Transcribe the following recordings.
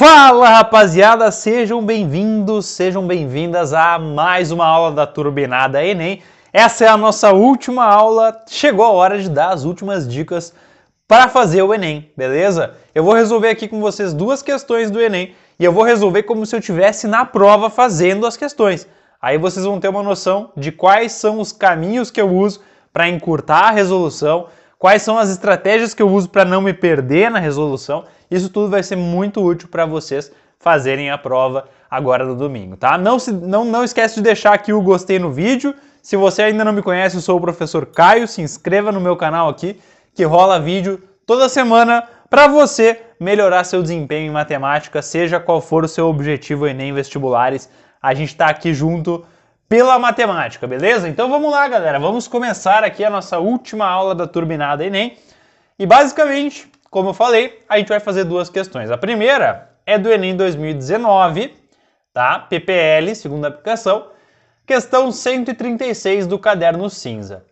Fala, rapaziada, sejam bem-vindos, sejam bem-vindas a mais uma aula da Turbinada Enem. Essa é a nossa última aula, chegou a hora de dar as últimas dicas para fazer o Enem, beleza? Eu vou resolver aqui com vocês duas questões do Enem e eu vou resolver como se eu estivesse na prova fazendo as questões. Aí vocês vão ter uma noção de quais são os caminhos que eu uso para encurtar a resolução, quais são as estratégias que eu uso para não me perder na resolução. Isso tudo vai ser muito útil para vocês fazerem a prova agora no domingo, tá? Não esquece de deixar aqui o gostei no vídeo. Se você ainda não me conhece, eu sou o professor Caio. Se inscreva no meu canal aqui, que rola vídeo toda semana para você melhorar seu desempenho em matemática, seja qual for o seu objetivo Enem Vestibulares. A gente está aqui junto pela matemática, beleza? Então vamos lá, galera. Vamos começar aqui a nossa última aula da Turbinada Enem. E basicamente, como eu falei, a gente vai fazer duas questões. A primeira é do Enem 2019, tá? PPL, segunda aplicação, questão 136 do caderno cinza.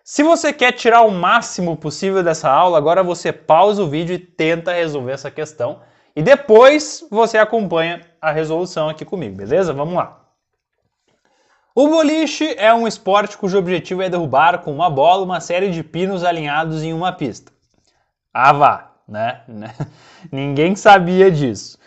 Se você quer tirar o máximo possível dessa aula, agora você pausa o vídeo e tenta resolver essa questão. E depois você acompanha a resolução aqui comigo, beleza? Vamos lá. O boliche é um esporte cujo objetivo é derrubar com uma bola uma série de pinos alinhados em uma pista. Ah, vá, né? Ninguém sabia disso.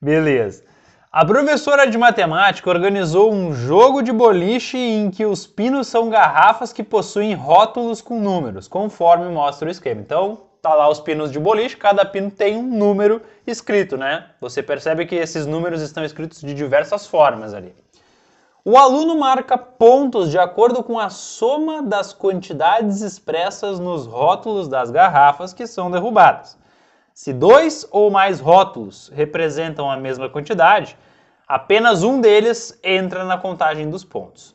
Beleza. A professora de matemática organizou um jogo de boliche em que os pinos são garrafas que possuem rótulos com números, conforme mostra o esquema. Então, tá lá os pinos de boliche, cada pino tem um número escrito, né? Você percebe que esses números estão escritos de diversas formas ali. O aluno marca pontos de acordo com a soma das quantidades expressas nos rótulos das garrafas que são derrubadas. Se dois ou mais rótulos representam a mesma quantidade, apenas um deles entra na contagem dos pontos.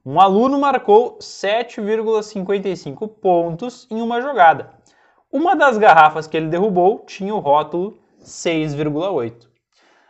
Um aluno marcou 7,55 pontos em uma jogada. Uma das garrafas que ele derrubou tinha o rótulo 6,8.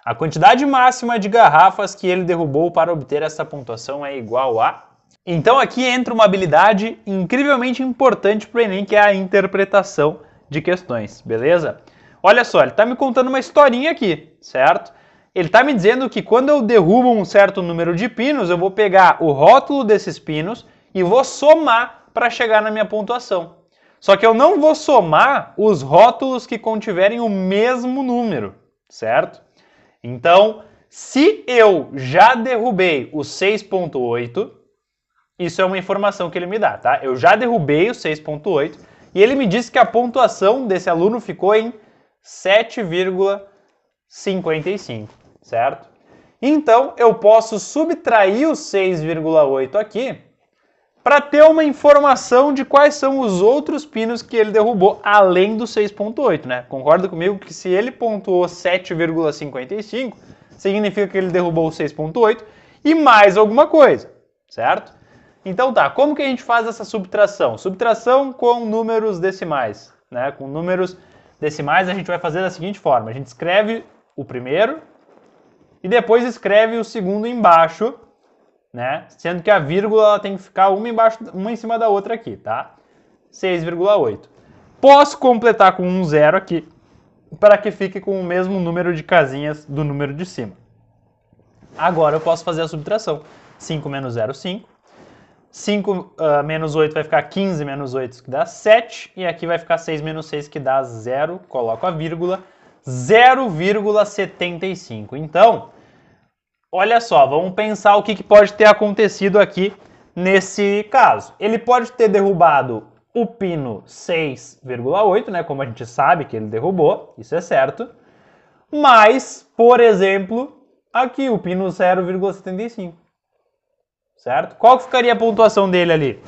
A quantidade máxima de garrafas que ele derrubou para obter essa pontuação é igual a... Então aqui entra uma habilidade incrivelmente importante para o Enem, que é a interpretação de questões, beleza? Olha só, ele está me contando uma historinha aqui, certo? Ele está me dizendo que quando eu derrubo um certo número de pinos, eu vou pegar o rótulo desses pinos e vou somar para chegar na minha pontuação. Só que eu não vou somar os rótulos que contiverem o mesmo número, certo? Então, se eu já derrubei o 6,8, isso é uma informação que ele me dá, tá? Eu já derrubei o 6,8 e ele me disse que a pontuação desse aluno ficou em 7,55, certo? Então, eu posso subtrair o 6,8 aqui para ter uma informação de quais são os outros pinos que ele derrubou, além do 6,8, né? Concorda comigo que se ele pontuou 7,55, significa que ele derrubou o 6,8 e mais alguma coisa, certo? Então tá, como que a gente faz essa subtração? Subtração com números decimais, né? Com números decimais a gente vai fazer da seguinte forma, a gente escreve o primeiro e depois escreve o segundo embaixo, né? Sendo que a vírgula ela tem que ficar uma em cima da outra aqui, tá? 6,8. Posso completar com um zero aqui, para que fique com o mesmo número de casinhas do número de cima. Agora eu posso fazer a subtração. 5 menos 0, 5. 5 menos 8 vai ficar 15 menos 8, que dá 7. E aqui vai ficar 6 menos 6, que dá 0. Coloco a vírgula. 0,75. Então, olha só, vamos pensar o que pode ter acontecido aqui nesse caso. Ele pode ter derrubado o pino 6,8, né? Como a gente sabe que ele derrubou, isso é certo. Mas, por exemplo, aqui o pino 0,75. Certo? Qual que ficaria a pontuação dele ali?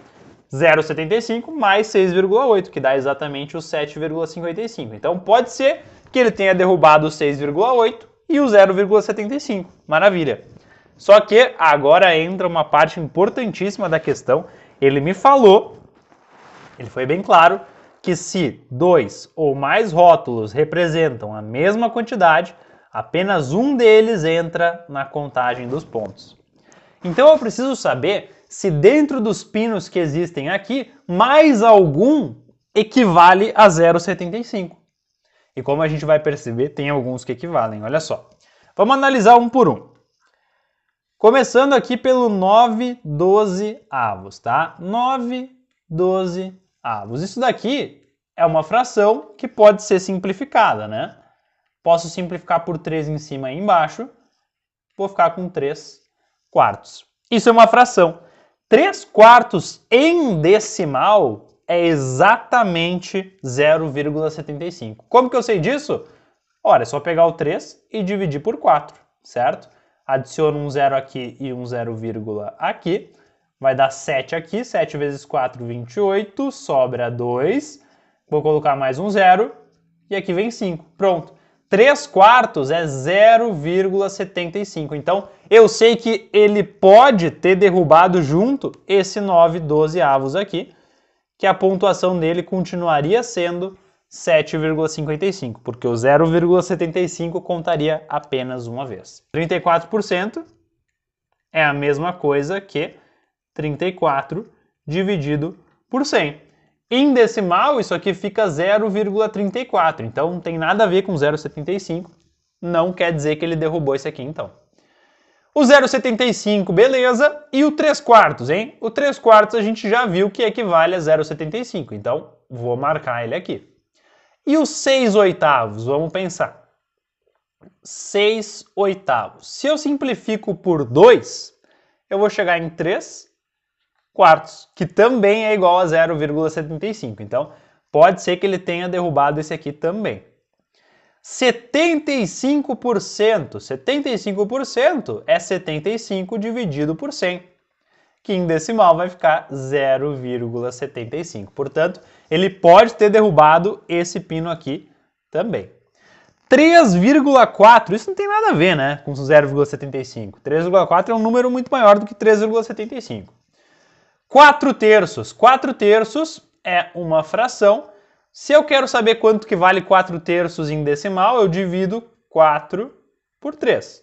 0,75 mais 6,8, que dá exatamente o 7,55. Então pode ser que ele tenha derrubado o 6,8 e o 0,75. Maravilha. Só que agora entra uma parte importantíssima da questão. Ele me falou, ele foi bem claro, que se dois ou mais rótulos representam a mesma quantidade, apenas um deles entra na contagem dos pontos. Então eu preciso saber se dentro dos pinos que existem aqui, mais algum equivale a 0,75. E como a gente vai perceber, tem alguns que equivalem, olha só. Vamos analisar um por um. Começando aqui pelo 9/12, tá? 9/12. Isso daqui é uma fração que pode ser simplificada, né? Posso simplificar por 3 em cima e embaixo. Vou ficar com 3/4. Isso é uma fração. 3/4 em decimal é exatamente 0,75. Como que eu sei disso? Ora, é só pegar o 3 e dividir por 4, certo? Adiciono um 0 aqui e um 0, aqui. Vai dar 7 aqui. 7 vezes 4, 28. Sobra 2. Vou colocar mais um 0. E aqui vem 5. Pronto. 3/4 é 0,75. Então, eu sei que ele pode ter derrubado junto esse 9/12 aqui, que a pontuação dele continuaria sendo 7,55, porque o 0,75 contaria apenas uma vez. 34% é a mesma coisa que 34 dividido por 100. Em decimal, isso aqui fica 0,34, então não tem nada a ver com 0,75, não quer dizer que ele derrubou esse aqui, então. O 0,75, beleza, e o 3/4, hein? O 3/4 a gente já viu que equivale a 0,75, então vou marcar ele aqui. E os 6/8, vamos pensar. 6/8. Se eu simplifico por 2, eu vou chegar em 3/4, que também é igual a 0,75. Então, pode ser que ele tenha derrubado esse aqui também. 75%. 75% é 75 dividido por 100, que em decimal vai ficar 0,75. Portanto, ele pode ter derrubado esse pino aqui também. 3,4, isso não tem nada a ver, né, com 0,75. 3,4 é um número muito maior do que 3,75. 4/3. 4/3 é uma fração. Se eu quero saber quanto que vale 4/3 em decimal, eu divido 4 por 3.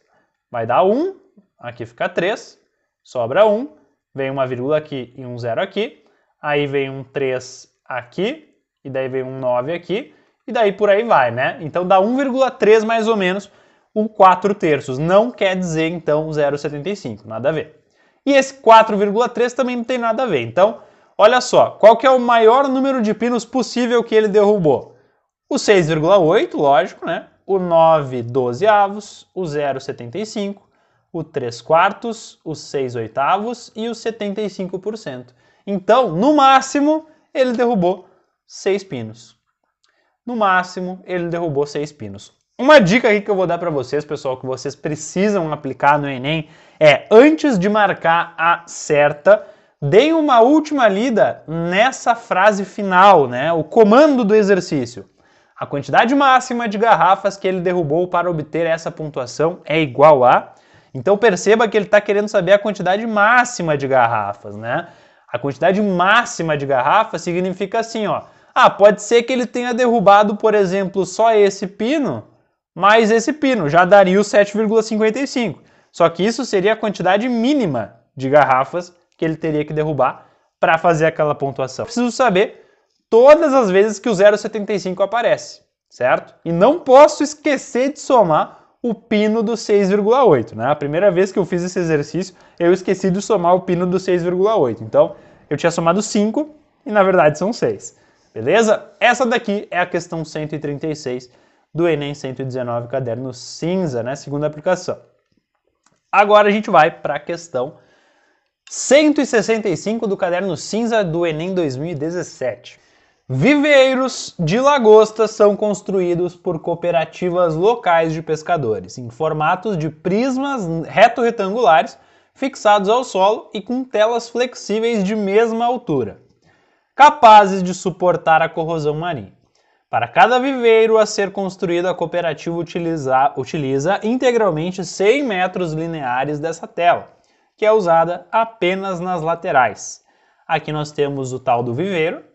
Vai dar 1, aqui fica 3, sobra 1, vem uma vírgula aqui e um 0 aqui, aí vem um 3 aqui, e daí vem um 9 aqui, e daí por aí vai, né? Então dá 1,3 mais ou menos o 4/3. Não quer dizer, então, 0,75, nada a ver. E esse 4,3 também não tem nada a ver. Então, olha só, qual que é o maior número de pinos possível que ele derrubou? O 6,8, lógico, né? O 9/12, o 0,75, o 3/4, o 6/8 e o 75%. Então, no máximo, ele derrubou 6 pinos. No máximo, ele derrubou 6 pinos. Uma dica aqui que eu vou dar para vocês, pessoal, que vocês precisam aplicar no Enem, é, antes de marcar a certa, deem uma última lida nessa frase final, né? O comando do exercício. A quantidade máxima de garrafas que ele derrubou para obter essa pontuação é igual a... Então perceba que ele está querendo saber a quantidade máxima de garrafas, né? A quantidade máxima de garrafas significa assim, ó. Ah, pode ser que ele tenha derrubado, por exemplo, só esse pino, mais esse pino, já daria o 7,55. Só que isso seria a quantidade mínima de garrafas que ele teria que derrubar para fazer aquela pontuação. Preciso saber todas as vezes que o 0,75 aparece, certo? E não posso esquecer de somar o pino do 6,8, né? A primeira vez que eu fiz esse exercício, eu esqueci de somar o pino do 6,8. Então, eu tinha somado 5 e na verdade são 6. Beleza? Essa daqui é a questão 136 do Enem 119, caderno cinza, né? Segunda aplicação. Agora a gente vai para a questão 165 do caderno cinza do Enem 2017. Viveiros de lagostas são construídos por cooperativas locais de pescadores, em formatos de prismas reto-retangulares fixados ao solo e com telas flexíveis de mesma altura, capazes de suportar a corrosão marinha. Para cada viveiro a ser construído, a cooperativa utiliza integralmente 100 metros lineares dessa tela, que é usada apenas nas laterais. Aqui nós temos o tal do viveiro.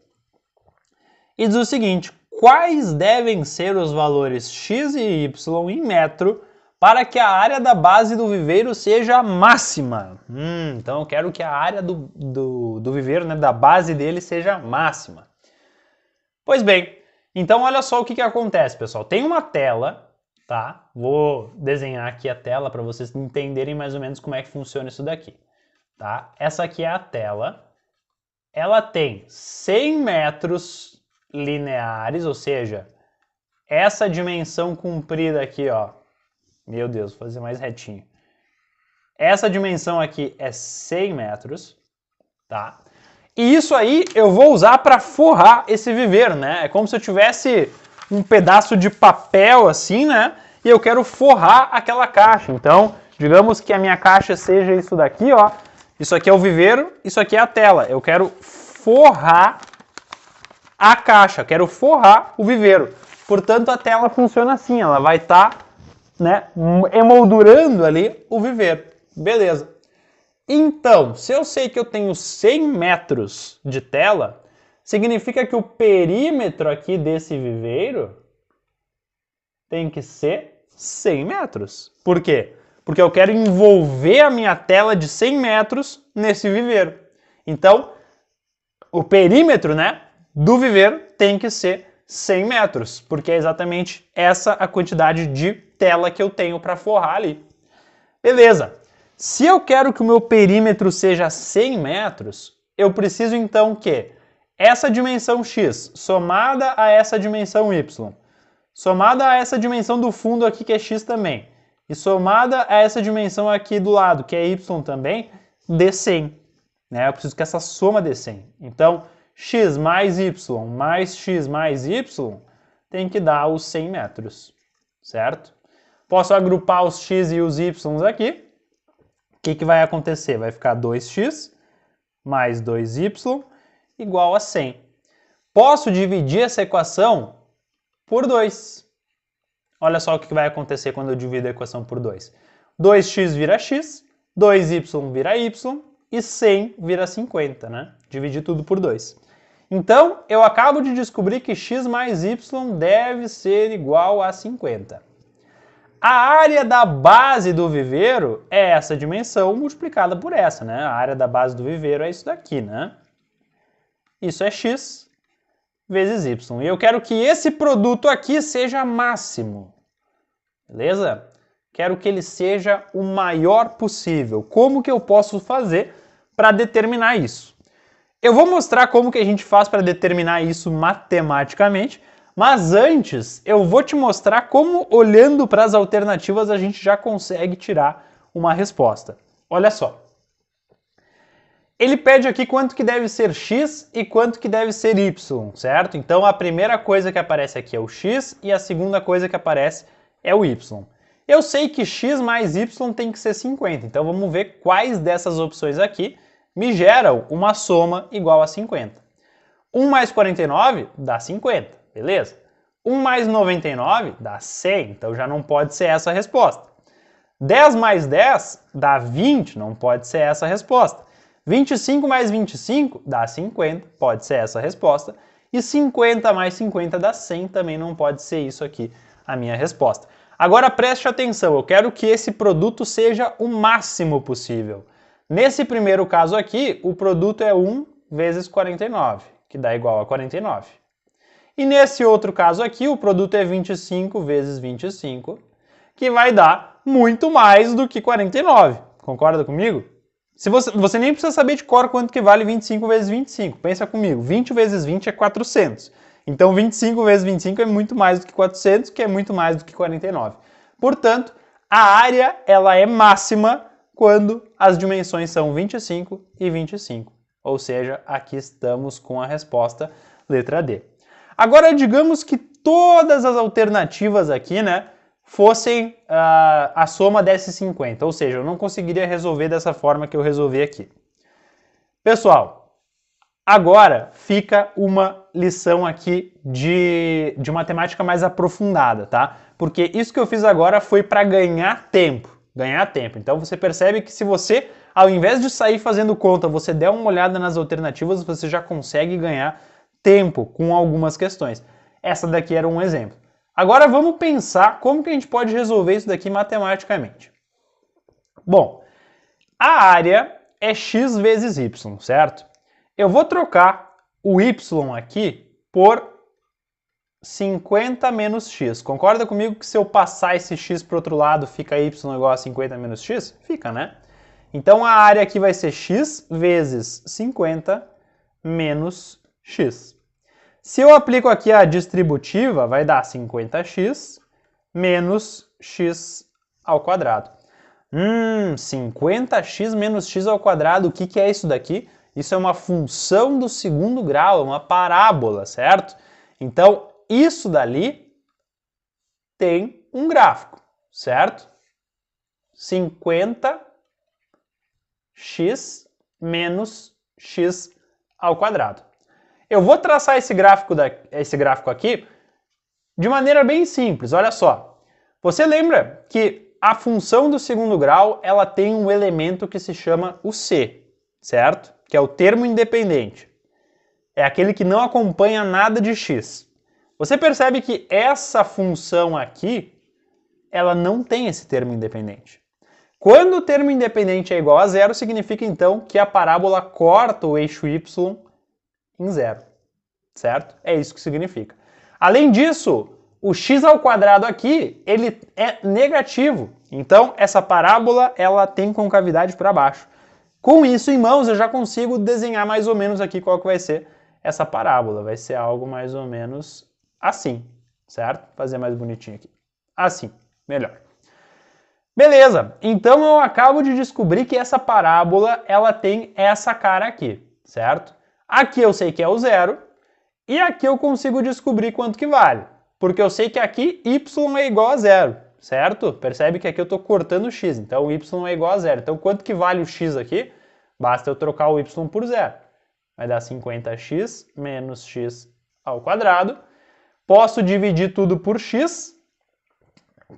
E diz o seguinte, quais devem ser os valores x e y em metro para que a área da base do viveiro seja máxima? Então eu quero que a área do viveiro, né, da base dele, seja máxima. Pois bem, Então, olha só o que acontece, pessoal. Tem uma tela, tá? Vou desenhar aqui a tela para vocês entenderem mais ou menos como é que funciona isso daqui, tá? Essa aqui é a tela. Ela tem 100 metros lineares, ou seja, essa dimensão comprida aqui, ó. Meu Deus, vou fazer mais retinho. Essa dimensão aqui é 100 metros, tá? E isso aí eu vou usar para forrar esse viveiro, né? É como se eu tivesse um pedaço de papel assim, né? E eu quero forrar aquela caixa. Então, digamos que a minha caixa seja isso daqui, ó. Isso aqui é o viveiro, isso aqui é a tela. Eu quero forrar a caixa, quero forrar o viveiro. Portanto, a tela funciona assim, ela vai estar, né, emoldurando ali o viveiro. Beleza. Então, se eu sei que eu tenho 100 metros de tela, significa que o perímetro aqui desse viveiro tem que ser 100 metros. Por quê? Porque eu quero envolver a minha tela de 100 metros nesse viveiro. Então, o perímetro, né, do viveiro tem que ser 100 metros, porque é exatamente essa a quantidade de tela que eu tenho para forrar ali. Beleza. Se eu quero que o meu perímetro seja 100 metros, eu preciso então que essa dimensão x somada a essa dimensão y, somada a essa dimensão do fundo aqui que é x também, e somada a essa dimensão aqui do lado que é y também, dê 100. Né? Eu preciso que essa soma dê 100. Então, x mais y mais x mais y tem que dar os 100 metros, certo? Posso agrupar os x e os y aqui. O que vai acontecer? Vai ficar 2x mais 2y igual a 100. Posso dividir essa equação por 2. Olha só o que vai acontecer quando eu divido a equação por 2. 2x vira x, 2y vira y e 100 vira 50, né? Dividir tudo por 2. Então, eu acabo de descobrir que x mais y deve ser igual a 50. A área da base do viveiro é essa dimensão multiplicada por essa, né? A área da base do viveiro é isso daqui, né? Isso é x vezes y. E eu quero que esse produto aqui seja máximo. Beleza? Quero que ele seja o maior possível. Como que eu posso fazer para determinar isso? Eu vou mostrar como que a gente faz para determinar isso matematicamente, mas antes eu vou te mostrar como, olhando para as alternativas, a gente já consegue tirar uma resposta. Olha só. Ele pede aqui quanto que deve ser x e quanto que deve ser y, certo? Então a primeira coisa que aparece aqui é o x e a segunda coisa que aparece é o y. Eu sei que x mais y tem que ser 50, então vamos ver quais dessas opções aqui me geram uma soma igual a 50. 1 mais 49 dá 50, beleza? 1 mais 99 dá 100, então já não pode ser essa a resposta. 10 mais 10 dá 20, não pode ser essa a resposta. 25 mais 25 dá 50, pode ser essa a resposta. E 50 mais 50 dá 100, também não pode ser isso aqui a minha resposta. Agora preste atenção, eu quero que esse produto seja o máximo possível. Nesse primeiro caso aqui, o produto é 1 vezes 49, que dá igual a 49. E nesse outro caso aqui, o produto é 25 vezes 25, que vai dar muito mais do que 49. Concorda comigo? Se você nem precisa saber de cor quanto que vale 25 vezes 25. Pensa comigo, 20 vezes 20 é 400. Então 25 vezes 25 é muito mais do que 400, que é muito mais do que 49. Portanto, a área ela é máxima quando as dimensões são 25 e 25. Ou seja, aqui estamos com a resposta letra D. Agora, digamos que todas as alternativas aqui, né, fossem a soma desse 50, ou seja, eu não conseguiria resolver dessa forma que eu resolvi aqui. Pessoal, agora fica uma lição aqui de matemática mais aprofundada, tá? Porque isso que eu fiz agora foi para ganhar tempo. Então você percebe que se você, ao invés de sair fazendo conta, você der uma olhada nas alternativas, você já consegue ganhar tempo com algumas questões. Essa daqui era um exemplo. Agora vamos pensar como que a gente pode resolver isso daqui matematicamente. Bom, a área é x vezes y, certo? Eu vou trocar o y aqui por 50 menos x. Concorda comigo que se eu passar esse x para o outro lado, fica y igual a 50 menos x? Fica, né? Então a área aqui vai ser x vezes 50 menos x. Se eu aplico aqui a distributiva, vai dar 50x menos x ao quadrado. 50x menos x ao quadrado, o que é isso daqui? Isso é uma função do segundo grau, uma parábola, certo? Então, isso dali tem um gráfico, certo? 50x menos x ao quadrado. Eu vou traçar esse gráfico aqui de maneira bem simples, olha só. Você lembra que a função do segundo grau, ela tem um elemento que se chama o c, certo? Que é o termo independente. É aquele que não acompanha nada de x. Você percebe que essa função aqui, ela não tem esse termo independente. Quando o termo independente é igual a zero, significa então que a parábola corta o eixo y em zero, certo? É isso que significa. Além disso, o x ao quadrado aqui, ele é negativo. Então, essa parábola, ela tem concavidade para baixo. Com isso em mãos, eu já consigo desenhar mais ou menos aqui qual que vai ser essa parábola. Vai ser algo mais ou menos assim, certo? Vou fazer mais bonitinho aqui. Assim, melhor. Beleza, então eu acabo de descobrir que essa parábola, ela tem essa cara aqui, certo? Aqui eu sei que é o zero, e aqui eu consigo descobrir quanto que vale. Porque eu sei que aqui y é igual a zero, certo? Percebe que aqui eu estou cortando o x, então y é igual a zero. Então quanto que vale o x aqui? Basta eu trocar o y por zero. Vai dar 50x menos x ao quadrado. Posso dividir tudo por x,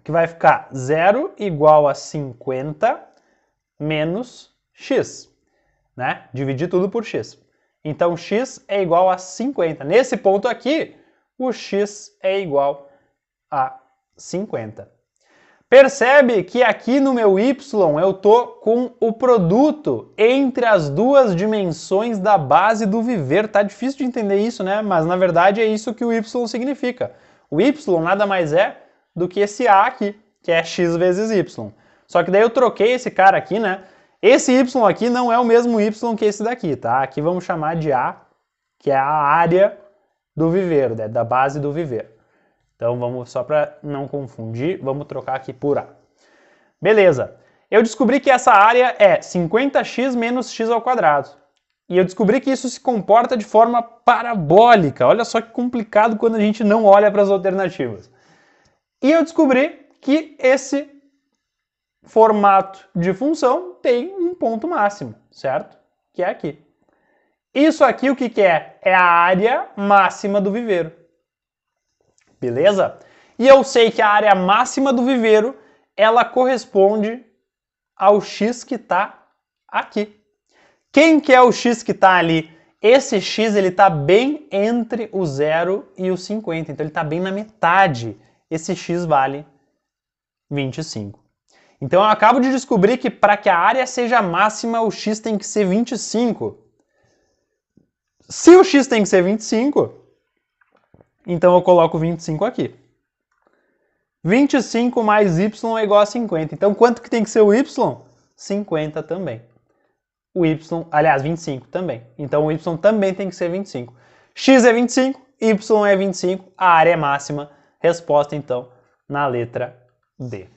que vai ficar 0 igual a 50 menos x, né? Dividir tudo por x. Então, x é igual a 50. Nesse ponto aqui, o x é igual a 50. Percebe que aqui no meu y eu estou com o produto entre as duas dimensões da base do viver. Tá difícil de entender isso, né? Mas na verdade é isso que o y significa. O y nada mais é do que esse a aqui, que é x vezes y. Só que daí eu troquei esse cara aqui, né? Esse y aqui não é o mesmo y que esse daqui, tá? Aqui vamos chamar de a, que é a área do viveiro, né? Da base do viveiro. Então vamos, só para não confundir, vamos trocar aqui por a. Beleza. Eu descobri que essa área é 50x menos x ao quadrado. E eu descobri que isso se comporta de forma parabólica. Olha só que complicado quando a gente não olha para as alternativas. E eu descobri que esse formato de função tem um ponto máximo, certo? Que é aqui. Isso aqui o que é? É a área máxima do viveiro. Beleza? E eu sei que a área máxima do viveiro, ela corresponde ao x que está aqui. Quem que é o x que está ali? Esse x ele está bem entre o 0 e o 50, então ele está bem na metade. Esse x vale 25. Então eu acabo de descobrir que para que a área seja máxima, o x tem que ser 25. Se o x tem que ser 25, então eu coloco 25 aqui. 25 mais y é igual a 50. Então quanto que tem que ser o y? 50 também. O y, aliás, 25 também. Então o y também tem que ser 25. X é 25, y é 25, a área é máxima. Resposta, então, na letra D.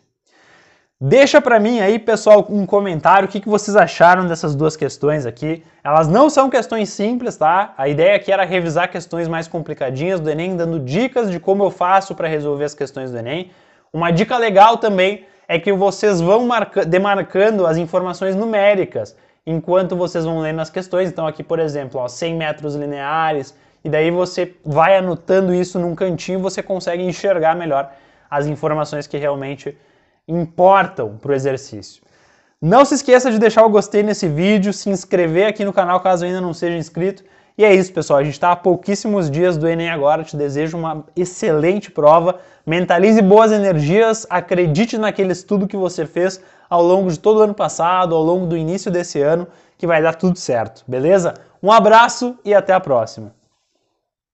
Deixa para mim aí, pessoal, um comentário, o que vocês acharam dessas duas questões aqui. Elas não são questões simples, tá? A ideia aqui era revisar questões mais complicadinhas do Enem, dando dicas de como eu faço para resolver as questões do Enem. Uma dica legal também é que vocês vão demarcando as informações numéricas enquanto vocês vão lendo as questões. Então aqui, por exemplo, ó, 100 metros lineares, e daí você vai anotando isso num cantinho, você consegue enxergar melhor as informações que realmente importam para o exercício. Não se esqueça de deixar o gostei nesse vídeo, se inscrever aqui no canal caso ainda não seja inscrito. E é isso, pessoal. A gente está a pouquíssimos dias do Enem agora. Te desejo uma excelente prova. Mentalize boas energias, acredite naquele estudo que você fez ao longo de todo o ano passado, ao longo do início desse ano, que vai dar tudo certo, beleza? Um abraço e até a próxima.